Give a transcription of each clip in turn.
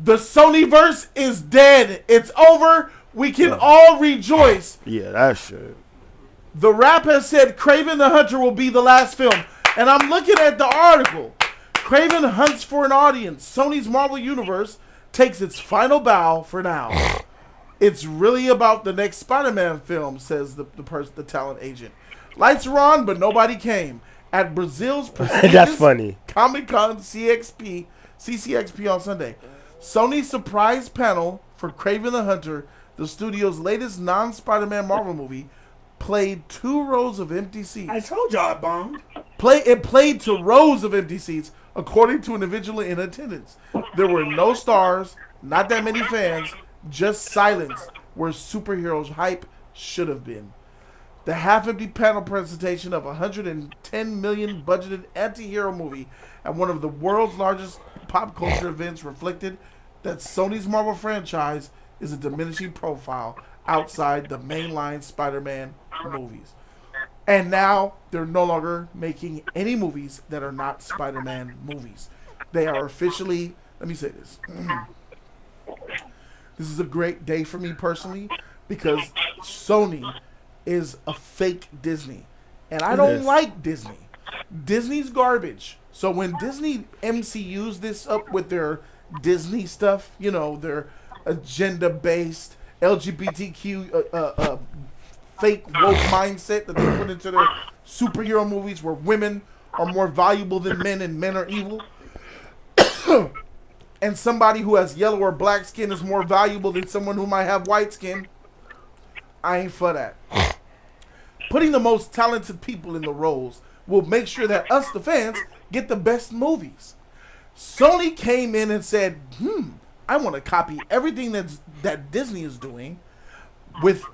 The Sonyverse is dead. It's over. We can all rejoice. Yeah, that shit. The Rap has said Kraven the Hunter will be the last film. And I'm looking at the article. Kraven hunts for an audience. Sony's Marvel Universe takes its final bow for now. It's really about the next Spider-Man film, says the talent agent. Lights were on, but nobody came. At Brazil's prestigious That's funny. Comic-Con CCXP on Sunday. Sony's surprise panel for Kraven the Hunter, the studio's latest non-Spider-Man Marvel movie, played 2 rows of empty seats. I told y'all it bombed. It played to rows of empty seats, according to an individual in attendance. There were no stars, not that many fans, just silence where superheroes hype should have been. The half-empty panel presentation of a $110 million budgeted anti-hero movie at one of the world's largest pop culture events reflected that Sony's Marvel franchise is a diminishing profile outside the mainline Spider-Man movies. And now they're no longer making any movies that are not Spider-Man movies. They are officially, let me say this. This is a great day for me personally because Sony is a fake Disney. And I don't like Disney. Disney's garbage. So when Disney MCUs this up with their Disney stuff, you know, their agenda-based LGBTQ fake woke mindset that they put into their superhero movies where women are more valuable than men and men are evil. And somebody who has yellow or black skin is more valuable than someone who might have white skin. I ain't for that. Putting the most talented people in the roles will make sure that us, the fans, get the best movies. Sony came in and said, I want to copy everything that Disney is doing with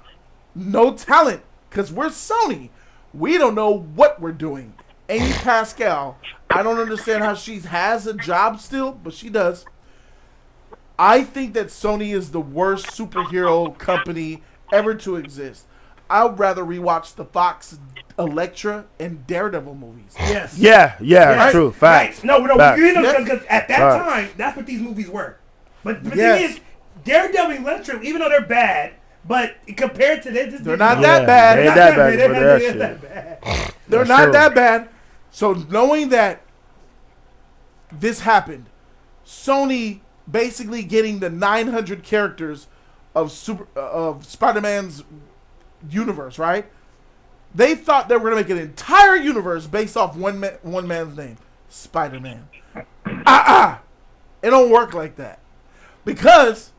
no talent because we're Sony. We don't know what we're doing. Amy Pascal, I don't understand how she has a job still, but she does. I think that Sony is the worst superhero company ever to exist. I'd rather rewatch the Fox Elektra and Daredevil movies. Yes. Yeah, Right. true. Facts. Right. No, Facts. you know, because at that Facts. time, that's what these movies were. But the Yes. thing is, Daredevil and Elektra, even though they're bad, but compared to this, They're not that bad. They ain't that bad for that shit. They're That's not true. that bad. So knowing that this happened, Sony basically getting the 900 characters of Spider-Man's universe, right? They thought they were going to make an entire universe based off one man's name, Spider-Man. It don't work like that. Because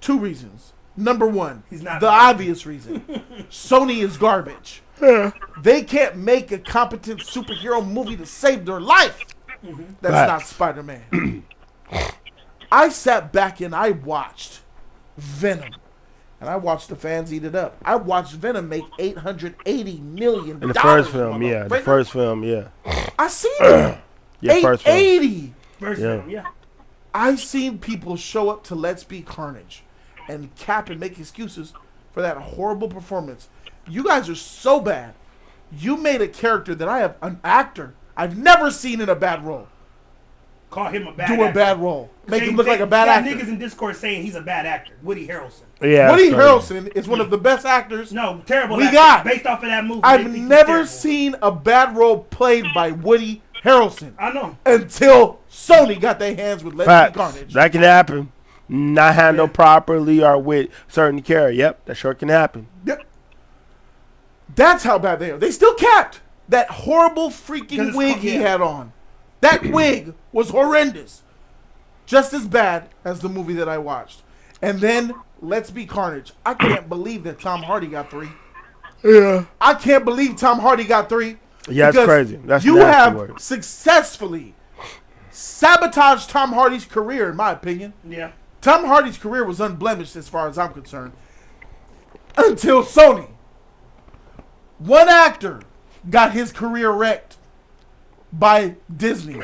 2 reasons. Number 1, He's not the garbage. obvious reason. Sony is garbage. They can't make a competent superhero movie to save their life. That's Right. not Spider-Man. I sat back and I watched Venom. And I watched the fans eat it up. I watched Venom make $880 million. In the first film, yeah. The first film, yeah. I seen it. Yeah, first film. 880. First Yeah. film, yeah. I've seen people show up to Let's Be Carnage and cap and make excuses for that horrible performance. You guys are so bad. You made a character that I have, an actor I've never seen in a bad role. Call him a bad Do a actor. bad role. Make him look like a You bad got actor. niggas in Discord saying he's a bad actor. Woody Harrelson. Yeah. Woody that's crazy. Harrelson is one of the best actors. No, terrible We actor. got. Based off of that movie. I've they think he's never terrible. seen a bad role played by Woody Harrelson I know. until Sony got their hands with Let's Be Facts. Carnage. That can happen. Not handled properly or with certain care. Yep, that sure can happen. Yep. That's how bad they are. They still capped that horrible freaking it's wig called- he yeah. had on. That wig was horrendous. Just as bad as the movie that I watched. And then Let's Be Carnage. I can't believe that Tom Hardy got 3. Yeah. I can't believe Tom Hardy got 3. Yeah, that's because crazy. That's you nasty have work. successfully sabotaged Tom Hardy's career, in my opinion. Yeah. Tom Hardy's career was unblemished as far as I'm concerned. Until Sony. One actor got his career wrecked by Disney.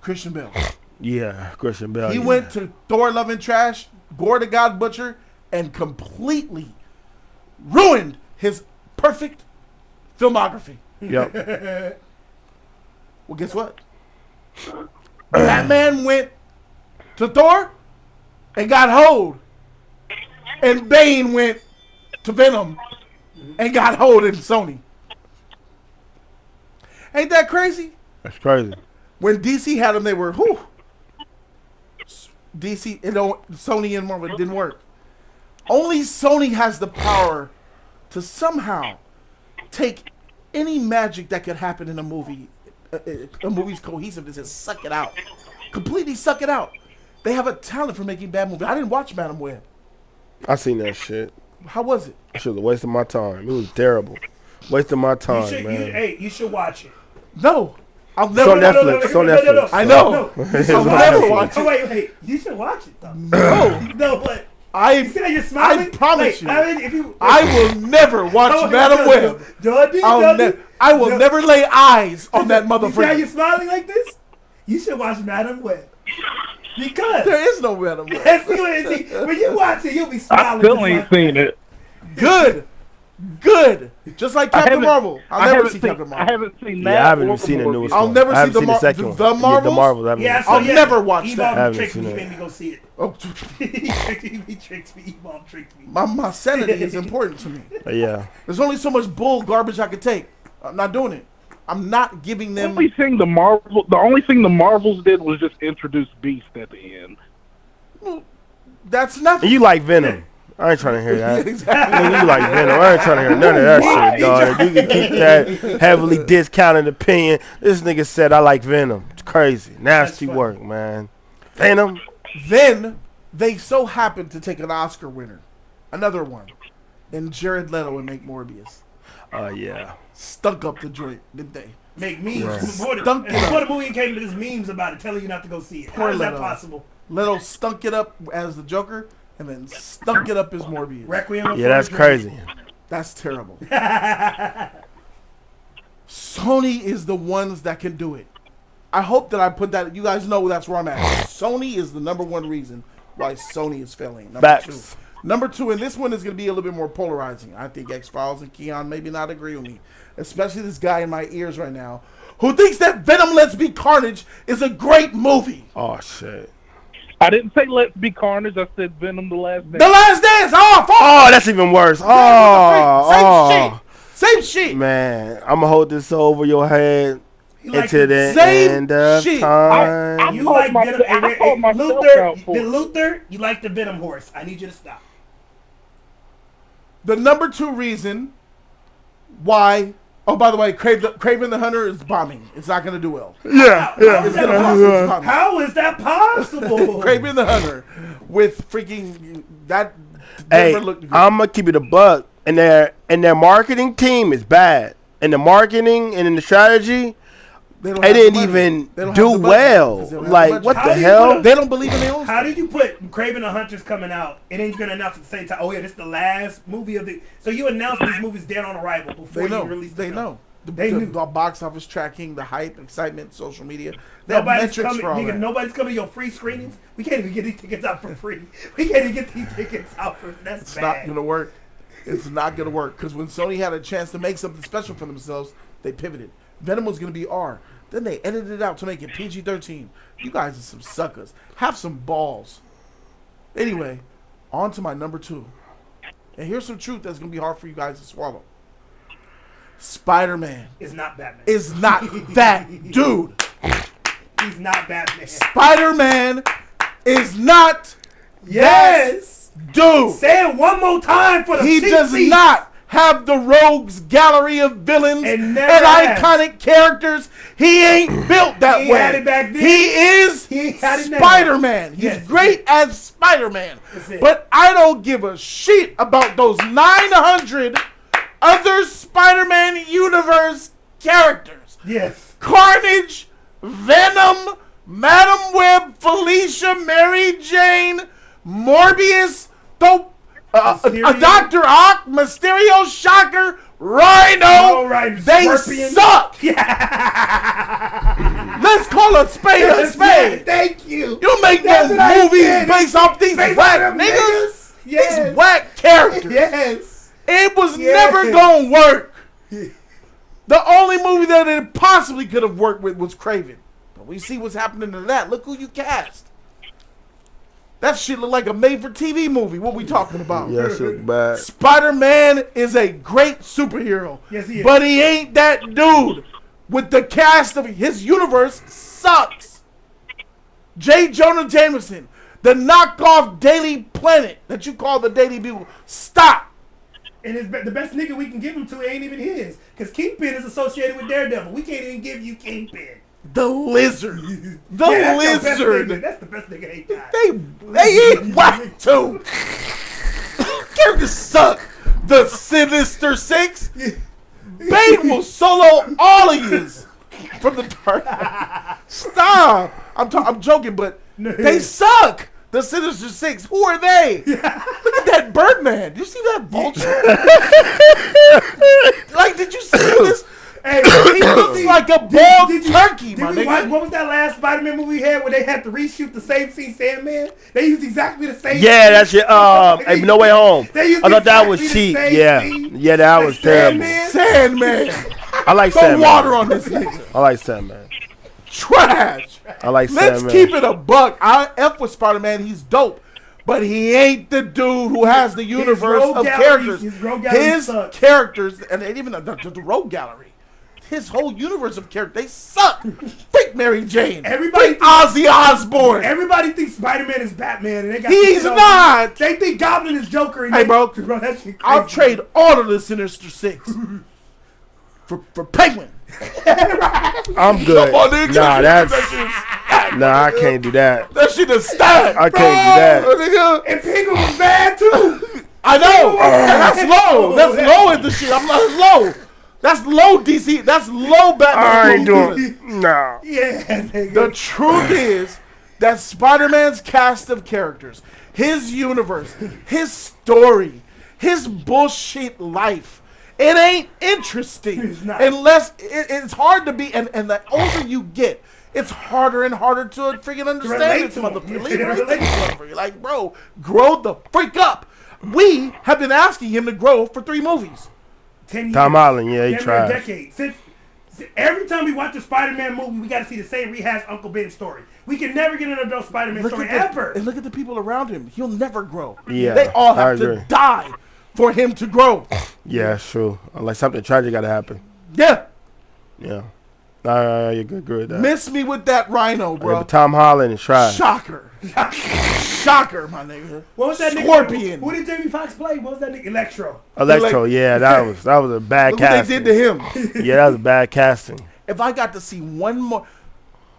Christian Bale. Yeah, Christian Bale. He yeah. went to Thor Love and Trash, Gore the God Butcher, and completely ruined his perfect filmography. Yep. Well, guess what? Batman went to Thor and got hold. And Bane went to Venom and got hold in Sony. Ain't that crazy? That's crazy. When DC had them, they were, whew. DC, Sony and Marvel, it didn't work. Only Sony has the power to somehow take any magic that could happen in a movie, a movie's cohesiveness, and suck it out. Completely suck it out. They have a talent for making bad movies. I didn't watch Madam Web. I seen that shit. How was it? That shit was a waste of my time. It was terrible. Waste of my time, man. You should watch it. No. I'll It's never. on Netflix. It's on Netflix. I know. It's I'll on never Netflix. watch Oh, it. wait. You should watch it, though. No. No, but... I You see how you're smiling? I promise you. If you I will never watch Madam Web. Jody, I will never lay eyes on that You see how motherfucker. you're smiling like this? You should watch Madam Web. Because... There is no Madam Web. when you watch it, you'll be I smiling. still just ain't like seen it. Good. Just like Captain haven't- Marvel. I I'll never haven't see seen- Captain Marvel. I haven't seen that. Yeah, I haven't or even seen the Morbius. newest I'll one. never I see haven't the seen the second one. the Yeah, Marvels? the Marvels. I haven't Yeah, seen. so I'll yeah, never watch Evolve that. I haven't tricked seen me. it. He made me go see it. Oh, He tricked me. Evolve tricked me. my sanity is important to me. Yeah. There's only so much bull garbage I could take. I'm not doing it. I'm not giving The them. only thing the Marvels did was just introduce Beast at the end. That's And nothing. you like Venom. I ain't trying to hear that. Exactly. Nigga, you like Venom. I ain't trying to hear none of that shit, dog. You can keep that heavily discounted opinion. This nigga said I like Venom. It's crazy. Nasty funny. work, man. Venom. Then they so happened to take an Oscar winner, another one, and Jared Leto and make Morbius. Yeah. Stunk up the joint, didn't they? Make memes. Yeah. Before Stunk it the up. movie came to this memes about it, telling you not to go see it. Poor How is that Leto. possible? Leto stunk it up as the Joker, and then stunk it up as Morbius. Requiem. Yeah, that's crazy. That's terrible. Sony is the ones that can do it. I hope that I put that. You guys know that's where I'm at. Sony is the number one reason why Sony is failing. Facts. Number two, and this one is going to be a little bit more polarizing. I think X-Files and Keon maybe not agree with me, especially this guy in my ears right now who thinks that Venom Let's Be Carnage is a great movie. Oh, shit. I didn't say Let's Be Carnage. I said Venom: The Last Dance. The Last Dance. Oh, fuck. Oh, that's even worse. Oh, Same shit. Same shit. Man, I'm going to hold this over your head like into the same end of shit. time. You called like myself- Venom? I called myself Luther? out for it. Luther? You like the Venom horse? I need you to stop. The number two reason why. Oh, by the way, Kraven the Hunter is bombing. It's not going to do well. Yeah, How is that possible? Bombing. How is that possible? Kraven the Hunter with freaking that. Hey, never looked good. I'm gonna keep it a buck, and their marketing team is bad, and the marketing and in the strategy, They don't they have didn't the money. even They don't do have the budget well. because they don't have Like, the budget. what How the do you hell? put They don't believe in their own How stuff. did you put Kraven the Hunter's coming out and then you're gonna announce at the same time? Oh yeah, this is the last movie of the. So you announced these movies dead on arrival before They know. you release. They know. They knew. The box office tracking, the hype, excitement, social media. They have Nobody's metrics coming. for all Nigga, that. nobody's coming to your free screenings. We can't even get these tickets out for free. We can't even get these tickets out for. That's It's bad. not gonna work. It's not gonna work because when Sony had a chance to make something special for themselves, they pivoted. Venom was gonna be R. Then they edited it out to make it PG-13. You guys are some suckers. Have some balls. Anyway, on to my number two. And here's some truth that's gonna be hard for you guys to swallow. Spider-Man It's not Batman. is not that dude. He's not Batman. Spider-Man is not Yes. dude. Say it one more time for the He cheap does seats. not have the rogues gallery of villains And and never has. iconic characters. He ain't built that He ain't way. had it back then. He is He ain't had it now. Spider-Man. He's Yes, great as Spider-Man. That's it. But I don't give a shit about those 900 other Spider-Man universe characters. Yes. Carnage, Venom, Madam Web, Felicia, Mary Jane, Morbius, Mysterio. Dr. Ock, Mysterio, Shocker, Rhino. All right, They Scorpion. suck. Let's call a spade a Yes, spade. thank you. You make That's no what I movies said. based off these Based whack on them niggas. Yes. These whack characters. Yes. It was Yes. never gonna work. The only movie that it possibly could have worked with was Kraven. But we see what's happening to that. Look who you cast. That shit look like a made-for-TV movie. What we talking about? Yeah, that shit bad. Spider-Man is a great superhero. Yes, he is. But he ain't that dude. With the cast of his universe sucks. J. Jonah Jameson, the knockoff Daily Planet that you call the Daily Bugle. Stop. And the best nigga we can give him to ain't even his. Because Kingpin is associated with Daredevil. We can't even give you Kingpin. The Lizard. The That's Lizard. that's the best nigga they got. They eat whack too. Characters suck. The Sinister Six. Bane will solo all of yous from the dark. Stop. I'm joking, but they suck. The Sinister Six. Who are they? Look at that Birdman. Did you see that vulture? Like, did you see this? Hey, He looks like a bald turkey, my Did we watch, nigga. what was that last Spider-Man movie we had where they had to reshoot the same scene, Sandman? They used exactly the same Yeah, scene. that shit. Hey, No Way Home. They used I thought that was exactly cheap. the same Yeah, scene. yeah, that was terrible. Sandman. Sandman. I like Throw Sandman. water on this nigga. I like Sandman. Trash. I like Let's Sandman. keep it a buck. I F with Spider-Man. He's dope. But he ain't the dude who has the universe rogue of galleries- characters. his rogue gallery His sucks. characters, and even the rogue gallery. His whole universe of characters, they suck. Freak Mary Jane. Everybody Freak Ozzy Osbourne. Everybody thinks Spider-Man is Batman, and they got He's not. They think Goblin is Joker. And Hey, bro, that shit crazy. I'll trade all of the Sinister Six for Penguin. I'm good. Come on, nigga. Nah, That that's shit is stacked, nah. I nigga. can't do that. That shit is stacked. I can't do that. Nigga. And Penguin was bad too. I know. And that's low. That's low at the shit. I'm not low. That's low DC. That's low Batman. I ain't doing. Nah. Yeah, nigga. The truth is that Spider-Man's cast of characters, his universe, his story, his bullshit life, it ain't interesting It's not. unless it's hard to be. And the older you get, it's harder and harder to freaking understand relate this to him. motherfucker. Yeah, relate to him. You're like, bro, grow the freak up. We have been asking him to grow for 3 movies. 10 years. Tom Holland, yeah, he Damn near tried. a decade. Since every time we watch a Spider-Man movie, we got to see the same rehash Uncle Ben story. We can never get an adult Spider-Man story ever. And look at the people around him. He'll never grow. Yeah, They all I have to agree. die for him to grow. Yeah, it's true. Like something tragic got to happen. Yeah. Yeah. You're good with that. Miss me with that rhino, Yeah, bro. but Tom Holland is trash. Shocker. Shocker, my nigga. What was that nigga? Scorpion. Who did Jamie Foxx play? What was that nigga? Electro. Electro, yeah, that was a bad Look what they casting. did to him. Yeah, that was a bad casting. If I got to see one more,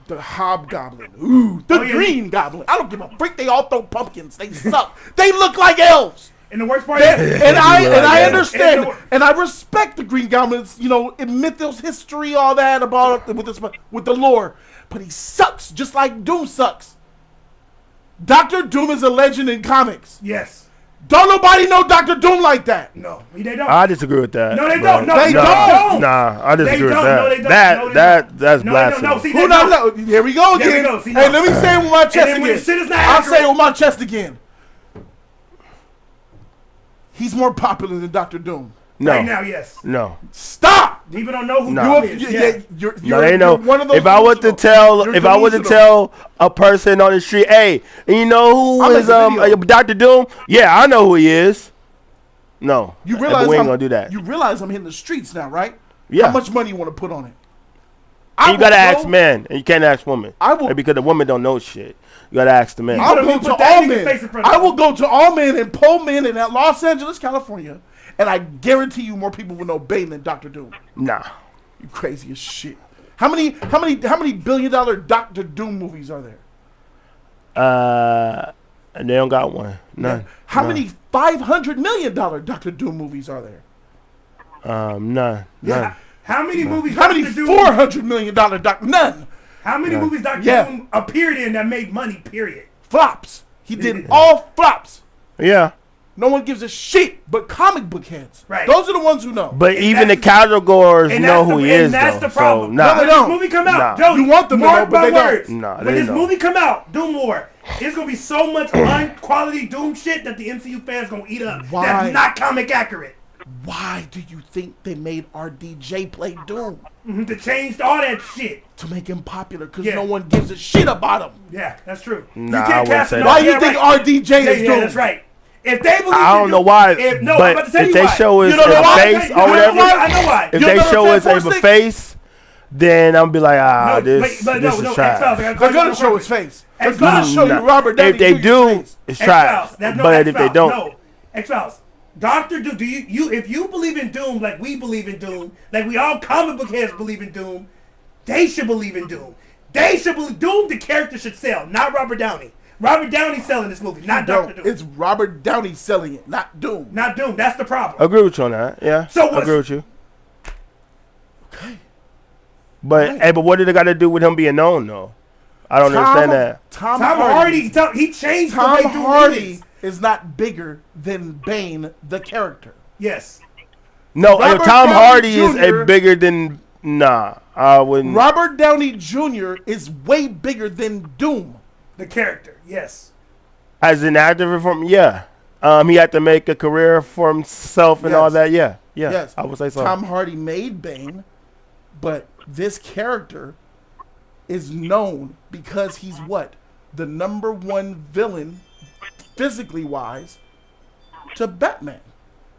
the Hobgoblin, ooh, the Oh, yeah. Green Goblin. I don't give a freak. They all throw pumpkins. They suck. They look like elves. And the worst part And is, I Yeah. understand, And and I respect the Green Goblin's, in mythos, history, all that about with the lore. But he sucks, just like Doom sucks. Doctor Doom is a legend in comics. yes. Don't nobody know Doctor Doom like that. No, they don't. I disagree with that. No, they bro. don't. No, They don't. Nah, I disagree with don't. that. No, they don't. That's No, blasphemy. no, see, Who they not don't. know? Here we go There we again. go. See, Hey, no. let me say it with my chest then when again. the shit is not I'll say it accurate- with my chest again. He's more popular than Doctor Doom. No, Right now, yes. no. Stop. People don't know who No. Doom is. You're No, they know. one of those If I was to delusional. tell, You're if I was to delusional. tell a person on the street, hey, and you know who I'll is make a video. Dr. Doom? Yeah, I know who he is. No, You realize we ain't I'm gonna do that. You realize I'm hitting the streets now, right? Yeah. How much money you want to put on it? And you gotta will ask go- men, and you can't ask women. I will- because the women don't know shit. You gotta ask the men. I'll Put go him- to put that all nigga men. face in front of I him. will go to all men and poll men in Los Angeles, California, and I guarantee you more people will know Bane than Doctor Doom. Nah. You crazy as shit. How many billion-dollar Doctor Doom movies are there? And they don't got one. None. How None. many $500 million Doctor Doom movies are there? None. None. How many movies? How many Dr. Doom- $400 million Doctor? None. How many movies Dr. Yeah. Doom appeared in that made money? Period. Flops. He did all flops. Yeah. No one gives a shit but comic book heads. Right. Those are the ones who know. But And even the that's- casual goers And know that's who the, he is, and that's though. the problem. So, nah. No, they When don't. this movie come out, Nah. Jody, You want them to mark know, but my they don't. words. Nah, when they this know. movie come out, Doom War, it's gonna be so much quality Doom shit that the MCU fans gonna eat up. Why? That's not comic accurate. Why do you think they made RDJ play Doom? To change all that shit. To make him popular, because Yeah. no one gives a shit about him. Yeah, that's true. Nah, I wouldn't say that. Why you think RDJ is Doom? Yeah, that's right. If they believe I don't know why, I'm about but to tell if you they why. show us You don't know a why? face You or don't know whatever, why? I know why. if You they don't know show the us a Fantastic? face, then I'm be like, No, this but is no, trash. X-Files, They're gonna show his face. They're X-Files. gonna show you Robert Downey If they Jr.'s do, face. it's trash. X-Files. No, But if they X-Files. don't, No. X-Files. Doctor Doom, if you believe in Doom like we believe in Doom, like we all comic book heads believe in Doom, they should believe in Doom. They should believe Doom. The character should sell, not Robert Downey. Robert Downey's selling this movie, not Doctor Doom. It's Robert Downey selling it, not Doom. Not Doom. That's the problem. agree with you on that. Yeah, So I agree with you. Okay. But Right. hey, but what did it got to do with him being known though? I don't understand that. Tom Tom Hardy. Hardy, he changed Tom the way Doom Hardy is. is not bigger than Bane, the character. Yes. No, Robert Tom Downey Hardy is Jr. a bigger than I wouldn't. Robert Downey Jr. is way bigger than Doom. The character. Yes. As an actor from yeah, he had to make a career for himself and all Yes. that. Yeah, yeah. Yes, I would say so. Tom Hardy made Bane, but this character is known because he's what? The number one villain, physically wise, to Batman.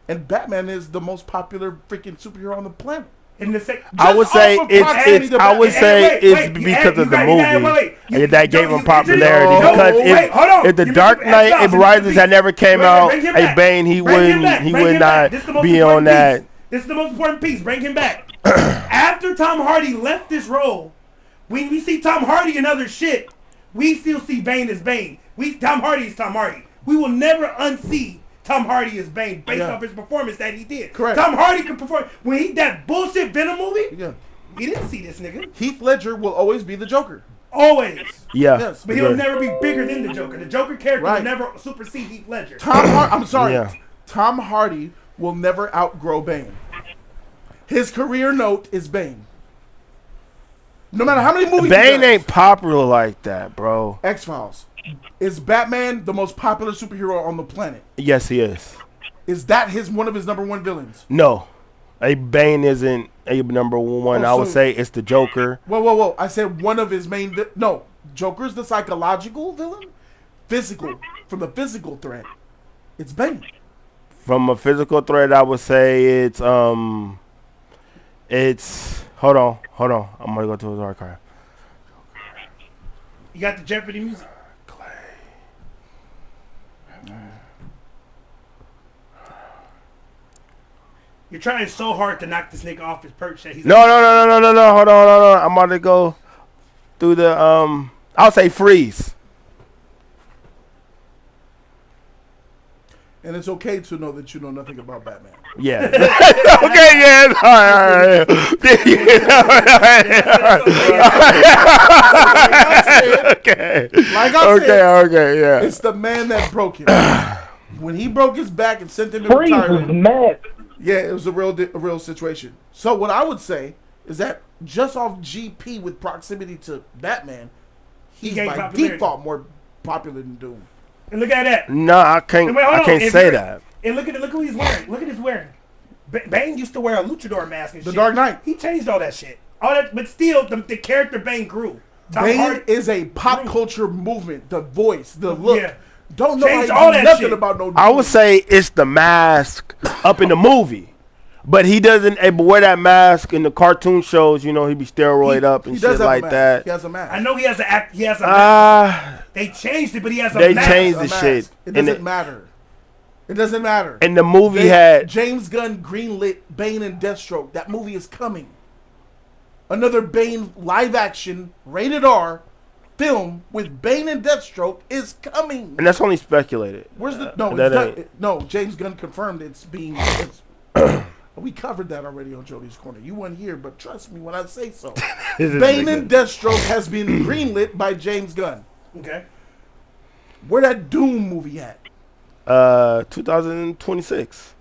And Batman is the most popular freaking superhero on the planet. In the sec- I would Just say off of proximity it's. to I would Batman. say Wait, it's wait, because you of the got- movie. You- that gave you- him you- popularity. No, Because wait, hold on. if the You Dark mentioned Knight X-Files, Rises had never came out, Bring him a back. Bane, he Bring him back. would Bring him back. not This is the most be on important that. piece. This is the most important piece. Bring him back. After Tom Hardy left this role, when we see Tom Hardy and other shit, we still see Bane as Bane. Tom Hardy is Tom Hardy. We will never unsee Tom Hardy as Bane based Yeah. off his performance that he did. Correct. Tom Hardy can perform. When he that bullshit Venom movie, Yeah. he didn't see this nigga. Heath Ledger will always be the Joker. Always. Yeah. Yes. But he'll good. never be bigger than the Joker. The Joker character Right. will never supersede Heath Ledger. I'm sorry. Yeah. Tom Hardy will never outgrow Bane. His career note is Bane. No matter how many movies he Bane does. ain't popular like that, bro. X-Files. Is Batman the most popular superhero on the planet? Yes, he is. Is that one of his number one villains? No, a Bane isn't a number one. Oh, I would so- say it's the Joker. Whoa. I said one of his main... No. Joker's the psychological villain? Physical. From the physical threat. It's Bane. From a physical threat, I would say it's hold on. I'm gonna go to his archive. You got the Jeopardy music. You're trying so hard to knock this nigga off his perch that he's No. Hold on. I'm about to go through the I'll say freeze. And it's okay to know that you know nothing about Batman. Yeah. Okay. Yeah. All right. Okay. Like I said, Okay. Yeah. it's the man that broke it. When he broke his back and sent him to Freeze is retirement, mad. yeah, it was a real situation. So what I would say is that just off GP with proximity to Batman, he's gained by popularity. default more popular than Doom. And look at that. No, I can't. And wait, hold I on. can't If say you're- that. And look who he's wearing. Look at his wearing. Bane used to wear a luchador mask and The shit. Dark Knight. He changed all that shit. All that, but still, the character Bane grew. Tom Bane Hardy- is a pop culture movement. The voice, the look. Yeah. Don't know Changed all that nothing shit. about no. I would say it's the mask up in the movie, but he doesn't able wear that mask in the cartoon shows. You know, he be steroid up and he does shit have a like mask. that. He has a mask. I know he has a act. He has a. mask. They changed it, but he has a. They mask. changed A the mask. shit. It And doesn't matter. It doesn't matter. And the movie They- had James Gunn greenlit Bane and Deathstroke. That movie is coming. Another Bane live action rated R film with Bane and Deathstroke is coming. and that's only speculated. Where's the no? that It's ain't- done, no, James Gunn confirmed it's being. We covered that already on Jody's Corner. You weren't here, but trust me when I say so. Bane and Deathstroke has been greenlit by James Gunn. Okay. Where that Doom movie at? 2026.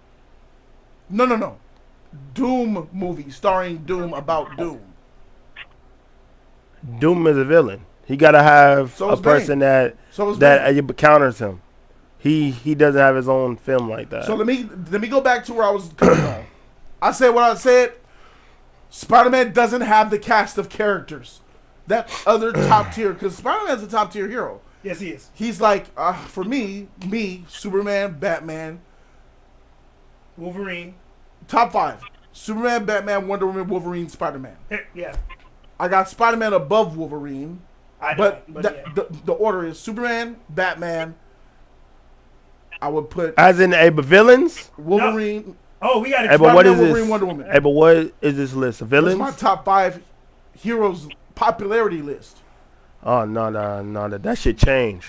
No. Doom movie starring Doom about Doom. Doom is a villain. He gotta have So a is person Bane. that So is that Bane. counters him. He doesn't have his own film like that. So let me go back to where I was coming on. I said what I said. Spider-Man doesn't have the cast of characters that other top tier, because Spider-Man's a top tier hero. Yes, he is. He's like, for me, Superman, Batman, Wolverine. top 5. Superman, Batman, Wonder Woman, Wolverine, Spider-Man. Yeah. I got Spider-Man above Wolverine, but yeah. the order is Superman, Batman. I would put As in, but villains? Wolverine. Oh, we got But Spider-Man, what is Wolverine, this? Wonder Woman. But what is this list of It's villains? my top 5 heroes popularity list. Oh no, that shit changed.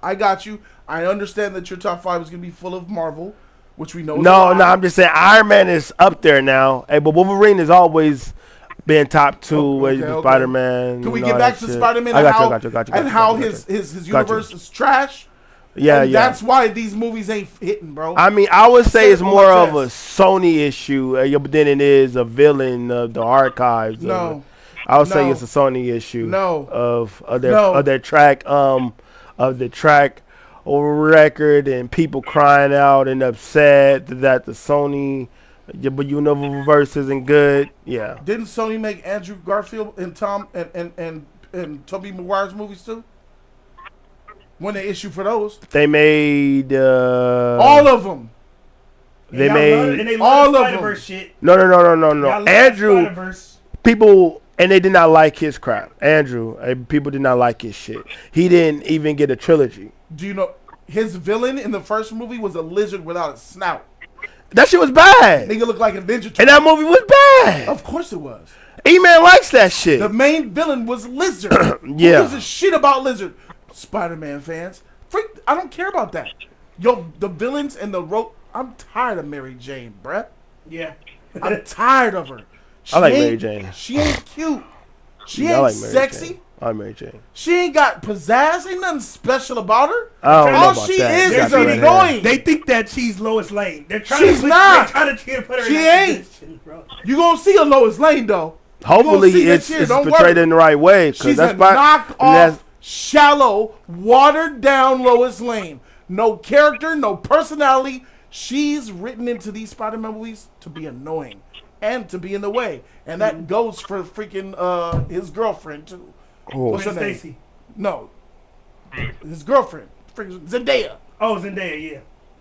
I got you. I understand that your top 5 is gonna be full of Marvel, which we know. No, I'm just saying Iron Man is up there now. Hey, but Wolverine has always been top 2. Okay. Spider-Man. Can we and get all back that to shit. Spider-Man I and got you. how his universe is trash? Yeah, And yeah. That's why these movies ain't hitting, bro. I mean, I would say Say it's it on more my of a Sony issue than it is a villain of the archives. No. I would say No. it's a Sony issue. No. Of No. their track record and people crying out and upset that the Sony universe isn't good. Yeah. Didn't Sony make Andrew Garfield and Tom and Tobey Maguire's movies too? When they issue for those, They made all of them. They And made they all love of Spider-Verse shit. no. Y'all love Andrew, Spider-Verse. people, and they did not like his crap. Andrew, people did not like his shit. He didn't even get a trilogy. Do you know his villain in the first movie was a lizard without a snout? That shit was bad. Nigga looked like a Ninja Turtle. And that movie was bad. Of course it was. E-Man likes that shit. The main villain was Lizard. Yeah. Who gives a shit about Lizard? Spider-Man fans. I don't care about that. Yo, the villains and the rope. I'm tired of Mary Jane, bruh. Yeah. I'm tired of her. She I like ain't- Mary Jane. She ain't cute. She I ain't like Mary sexy. Jane. I like Mary Jane. She ain't got pizzazz. Ain't nothing special about her. I don't know All about she that. is She got is the red hair. annoying. They think that she's Lois Lane. They're trying She's to not. They're trying to put her She in that ain't. position, bro. You gonna see a Lois Lane though. Hopefully see that it's shit, don't portrayed worry. in the right way. 'Cause She's that's a and that's- knock-off, shallow, watered-down Lois Lane. No character, no personality. She's written into these Spider-Man movies to be annoying and to be in the way, and that goes for freaking his girlfriend too. What's her Gwen name? Stacy. No, his girlfriend, freaking Zendaya. Oh, Zendaya, yeah.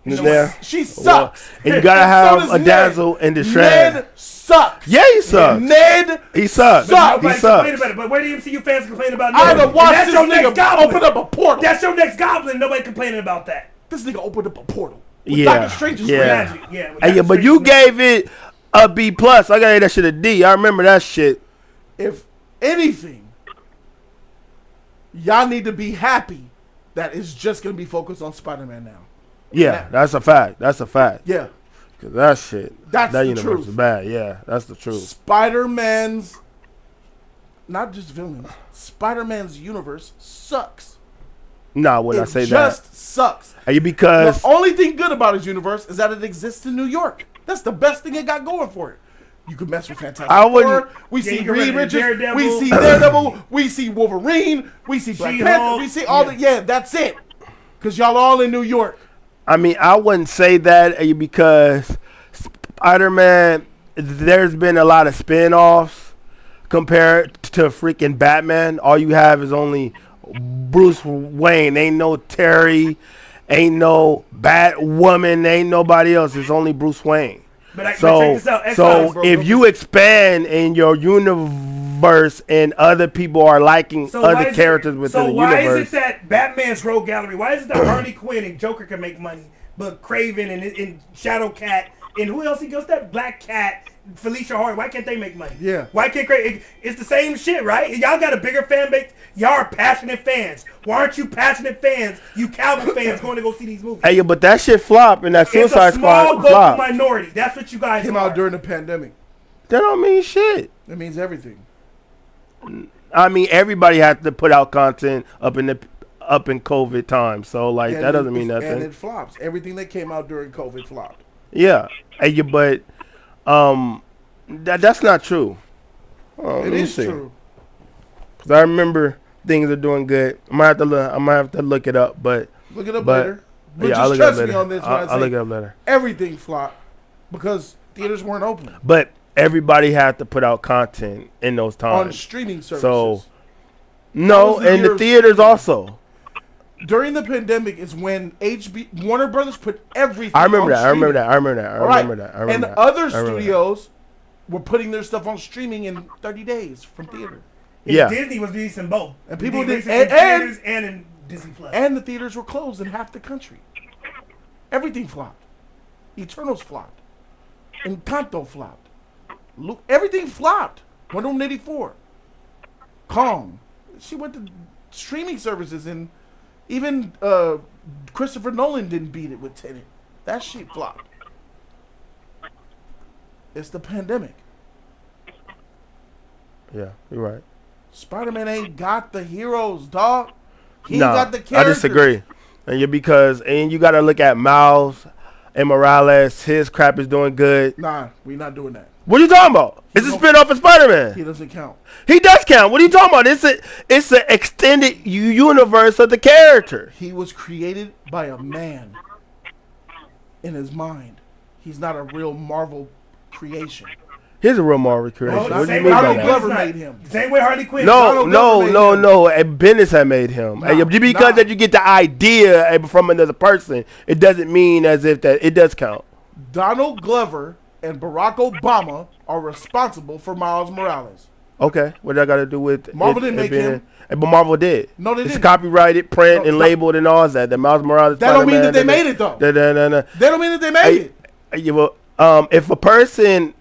Is there? She sucks. And you gotta And so have does a Ned. dazzle in the shred. Ned sucks. Yeah, he sucks. Ned He sucks. sucks. He Nobody's sucks. complaining about it, but where do MCU fans complain about I had to Ned? watch And that's this your next nigga Goblin. open up a portal. That's your next Goblin. Nobody complaining about that. This nigga opened up a portal. With Yeah, Doctor Strange's yeah. ring. Magic, yeah. Hey, Doctor yeah, but Strange you is magic. gave it a B plus. I gave that shit a D. I remember that shit. If anything, y'all need to be happy that it's just gonna be focused on Spider-Man now. Yeah, that's a fact. That's a fact. Yeah, Cause that shit, That's that the universe truth. is bad. Yeah, that's the truth. Spider-Man's not just villains. Spider-Man's universe sucks. Nah, when I It say just sucks. that, hey, because The only thing good about his universe is that it exists in New York. That's the best thing it got going for it. You can mess with Fantastic I wouldn't- Four. We Yeah, see you can Reed run Richards. Daredevil. We see Daredevil. We see Wolverine. We see Black She-Hulk. Panther. We see all Yeah. the yeah. That's it. Cause y'all all in New York. I mean, I wouldn't say that because Spider-Man, there's been a lot of spin-offs compared to freaking Batman. All you have is only Bruce Wayne. Ain't no Terry, ain't no Batwoman, ain't nobody else. It's only Bruce Wayne. But check So, this out. X-Files, bro. if you expand in your universe and other people are liking So why other is characters it, within so the why universe, is it that Batman's rogue gallery? Why is it that Harley Quinn and Joker can make money, but Kraven and Shadowcat and who else he goes that Black Cat, Felicia Hart? Why can't they make money? Yeah. Why can't Kraven? It's the same shit, right? Y'all got a bigger fan base. Y'all are passionate fans. Why aren't you passionate fans? You Calvin fans going to go see these movies? hey, but that shit flop and that It's Suicide a small Squad vocal flop. minority. That's what you guys Came are. out during the pandemic. That don't mean shit. That means everything. I mean, everybody had to put out content up in COVID time, so like And that doesn't mean And nothing. it flops. Everything that came out during COVID flopped. Yeah, hey, but that's not true. Let It me is see. true. Cause I remember things are doing good. I might have to look it up, but Look it up But- later. But Yeah, I'll just look it up trust me later. on this when I I'll say look it up later. everything flopped because theaters weren't open But everybody had to put out content in those on times. streaming services. So no, was the and year the of theaters streaming. also. During the pandemic is when Warner Brothers put everything. I remember on that. I remember streaming. that. I remember that. I All right. remember that. I remember And that. other I remember that. studios were putting their stuff on streaming in 30 days from theater. Yeah. Disney was releasing both. And people Disney did- releasing in and- theaters and in Disney Plus. And the theaters were closed in half the country. Everything flopped. Eternals flopped. Encanto flopped. Everything flopped. Wonder Woman 84. Kong. She went to streaming services, and even Christopher Nolan didn't beat it with Tenet. That shit flopped. It's the pandemic. Yeah, you're right. Spider-Man ain't got the heroes, dog. He ain't No, got the I characters. disagree. And you got to look at Miles and Morales. His crap is doing good. Nah, we not doing that. What are you talking about? It's a don't- spin-off of Spider-Man. He doesn't count. He does count. What are you talking about? It's an extended universe of the character. He was created by a man in his mind. He's not a real Marvel creation. Here's a real Marvel creation. Oh, What do you same mean way by Donald that? Glover made him. Same way Harley Quinn. No, Donald no, Glover no, made him. no. And Bendis had made him. And just because nah. that you get the idea from another person, it doesn't mean as if that it does count. Donald Glover and Barack Obama are responsible for Miles Morales. Okay, what that got to do with Marvel didn't make him. But Marvel did. No, they It's didn't. copyrighted, print, No, and no. labeled, and all that. The Miles Morales. That don't mean that they Spider-Man, made it, though. They They don't mean that they made it. Yeah, well, if a person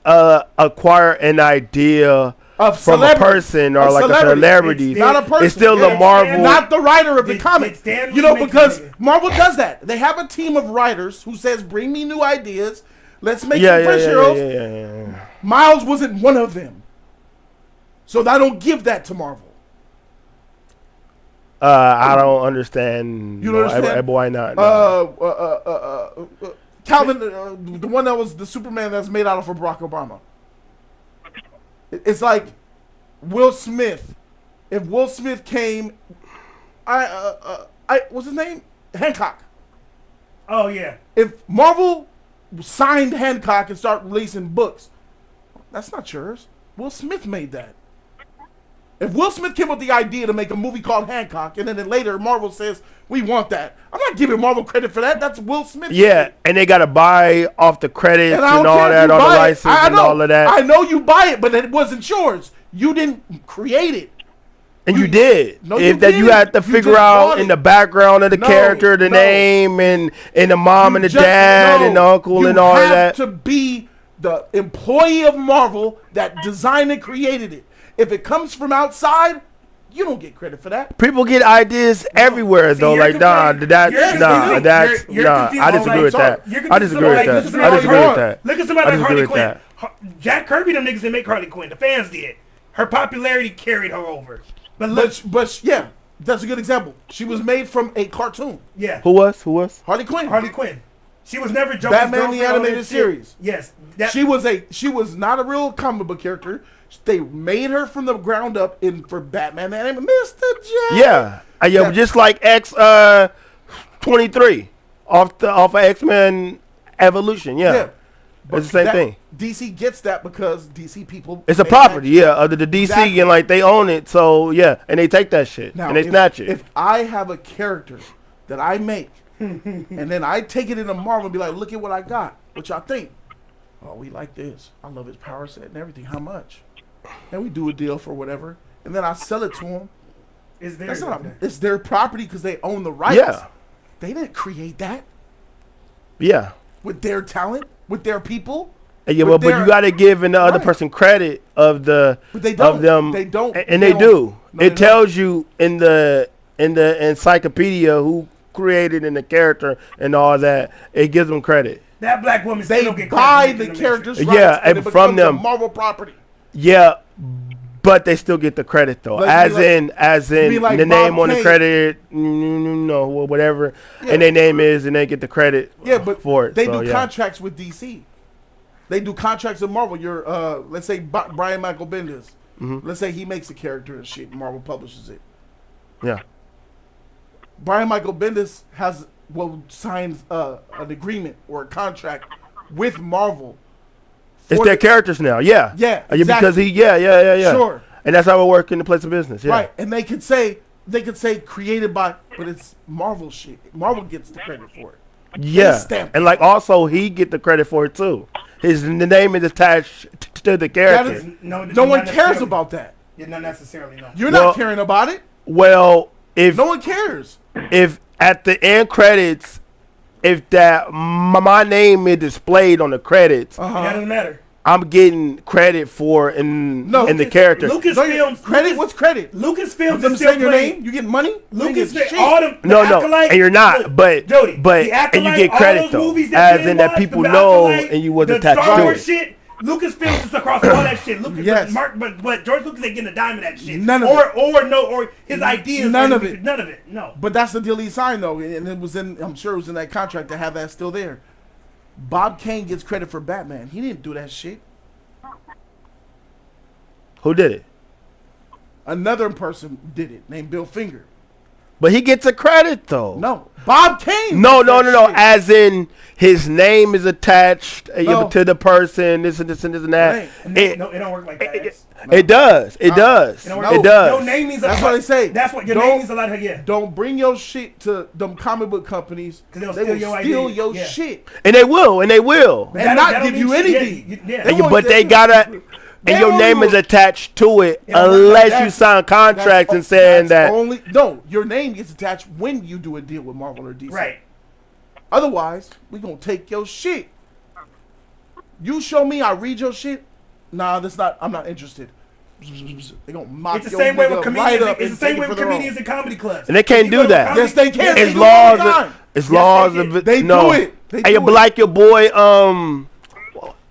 acquire an idea Of from a celebrity. person or A like a celebrity. celebrity, It's not a person. it's still It's a Marvel. Not the writer of the Did comic. Stan Lee You know, make because the- Marvel does that. They have a team of writers who says, bring me new ideas. Let's make Yeah, some yeah, fresh yeah, heroes. yeah. Miles wasn't one of them. So I don't give that to Marvel. I don't understand. You don't understand? Why not? No. Calvin, the one that was the Superman that's made out of for Barack Obama. It's like Will Smith. If Will Smith came, what's his name? Hancock. Oh yeah. If Marvel signed Hancock and start releasing books, that's not yours. Will Smith made that. If Will Smith came with the idea to make a movie called Hancock, and then later Marvel says, we want that, I'm not giving Marvel credit for that. That's Will Smith. Yeah, and they gotta buy off the credits And and, I don't all care if that, you all the buy it. license I and know, all of that. I know you buy it, but it wasn't yours. You didn't create it. And you did. No, if you that you didn't. had to You figure just out bought in it. the background of the No, character, the no. name and the mom and the Just- dad no. and the uncle and all You of that. have to be the employee of Marvel that designed and created it. If it comes from outside, you don't get credit for that. People get ideas everywhere See, though. you're Like comparing- that's you're nah, confusing- that's you're nah. confusing- I disagree oh, with like, that. you're I disagree with like, that. this is I what disagree you with want. that. Look at somebody I like disagree Harley with Quinn. that. Jack Kirby, them niggas didn't make Harley Quinn. The fans did. Her popularity carried her over. But look, But yeah, that's a good example. She was made from a cartoon. yeah, Who was? Harley Quinn. Harley Quinn. She was never Joker's Batman the girlfriend, all animated that shit. series. Yes, She was not a real comic book character. They made her from the ground up for Batman the animated Mr. J. Yeah, Yeah. just like X 23 off of X-Men Evolution. Yeah, But it's the same that- thing. DC gets that because DC people. It's a made property, that. yeah, of the DC, Exactly. and like they own it. So yeah, and they take that shit Now, and they if, snatch it. If I have a character that I make, and then I take it into Marvel and be like, look at what I got. What y'all think? Oh, we like this. I love his power set and everything. How much? And we do a deal for whatever, and then I sell it to them. is there. That's not. It's their property because they own the rights. Yeah. They didn't create that Yeah. with their talent, with their people. Yeah, With but their- you got to give the other Right. person credit of the But they don't. of them. They don't. and They they don't. do. No, It they tells you in the encyclopedia who created in the character and all that. It gives them credit. That black woman still They don't get buy credit the in characters' Matrix. Yeah, rights, and and it from becomes a them. Marvel property. Yeah, but they still get the credit though. Like, as be in like the name Bob on the Kane. credit, no, or whatever, Yeah. and their name is, and they get the credit. Yeah, but for it. they So, do yeah. contracts with DC. They do contracts with Marvel. Let's say Brian Michael Bendis. Mhm. Let's say he makes a character and shit. Marvel publishes it. Yeah. Brian Michael Bendis has signs an agreement or a contract with Marvel. It's their characters now. Yeah. Yeah, Because exactly. yeah. Sure. And that's how it works in the place of business. Yeah. Right, and they could say created by, but it's Marvel shit. Marvel gets the credit for it. Yeah. stamp And like also he get the credit for it too. The name is attached to the character. That is, No no one not cares necessarily. about that. Yeah, not necessarily. No. You're Well- not caring about it. Well, if No one cares. if at the end credits, if that my name is displayed on the credits, It doesn't matter. I'm getting credit for in No. the character. Lucasfilms. Credit? What's credit? Lucasfilms Them is still saying your playing. name, you get money. You ain't getting Lucasfilm, shit. all them. No, the no, Acolyte, and you're not. look, But Jody, but the and you Acolyte, get all credit those though, movies that as we in that watched, people the know Acolyte, and you was the attached Star to Wars it. shit. Lucasfilms is across all that shit. Lucas, Yes. but George Lucas ain't getting a dime of that shit. None of or his ideas. None or of it. None of it. No. But that's the deal he signed though, and it was in. I'm sure it was in that contract to have that still there. Bob Kane gets credit for Batman. He didn't do that shit. Who did it? Another person did it, named Bill Finger. But he gets a credit though. No, Bob Kane. No, did no, that no, no. shit. As in his name is attached No. to the person. This and this and this and that. Right. No, it don't work like that. It does. It does. It don't No. work. It does. Your name means That's what they say. That's what your Don't- name means a lot. Yeah. Don't bring your shit to them comic book companies. 'Cause they'll They steal will your steal idea. your Yeah. shit And they will. And they will. But and that not don't give mean you shit. anything. Yeah. And They but they gotta. They And your only name is will- attached to it don't work like unless that. you sign contracts and saying that. only no. Your name gets attached when you do a deal with Marvel or DC. Right. Otherwise, we gonna take your shit. You show me, I read your shit. Nah, that's not. I'm not interested. They gonna mock It's the your same way nigga with comedians. right up It's and the same take it way for with their own. comedians in comedy clubs. And they can't You do go to a that. comedy- Yes, they can. Yes, They It's do it all the laws. time. It's Yes, laws. they of did. They no. do it. They Hey, do but it. like your boy,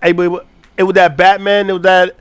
hey, but it was that Batman. It was that.